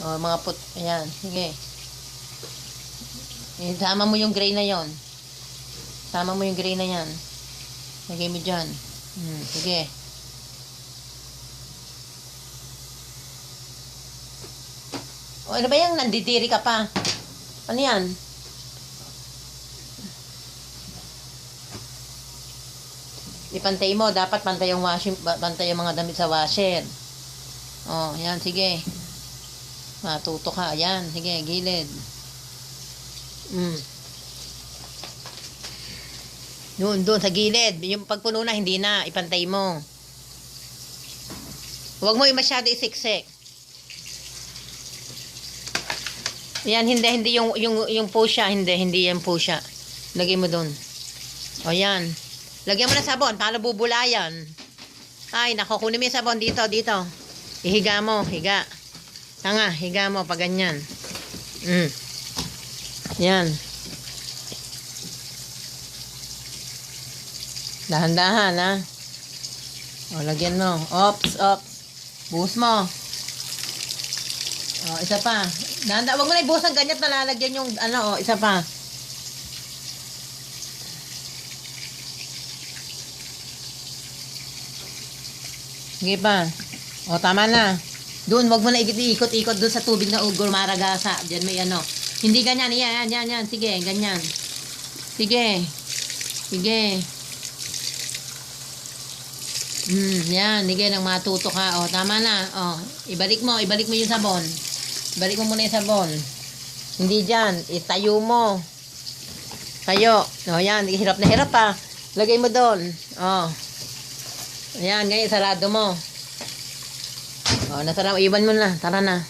O, mga ayan, sige. Sama mo yung gray na yon. Sama mo yung gray na yan. Lagay mo dyan. Sige. O, ano ba yan? Nandidiri ka pa. Ano yan? Ipantay mo. Dapat pantay yung pantay yung mga damit sa washer. O, yan. Sige. Matuto ka. Yan. Sige. Gilid. Doon sa gilid. Yung pagpuno na, hindi na. Ipantay mo. Huwag mo masyado isiksik. Yan, hindi yung pusya, hindi yan pusya. Lagay mo doon. O yan. Lagyan mo na sabon para bubulayan. Ay, nako, kunin mo yung sabon dito. Ihiga mo, higa. Tanga, higa mo pag ganyan. Yan. Dahan-dahan, ha. O, lagyan mo. Ops. Buhos mo. O, isa pa. Wag mo na ibuhos ng ganyan, nalalagyan yung, isa pa. Sige pa. O, tama na. Doon, wag mo na ikot-ikot doon sa tubig na ugol, maragasa. Diyan may Hindi ganyan. Yan. Sige, ganyan. Sige. Yan. Sige, nang matuto ka. O, tama na. O, ibalik mo yung sabon. Ibalik mo muna yung sabon. Hindi dyan. Itayo mo. Tayo. O, yan. Hirap na hirap pa. Lagay mo doon. O. Ayan, ngayon, sarado mo. O, nasarap. Iwan mo na. Tara na.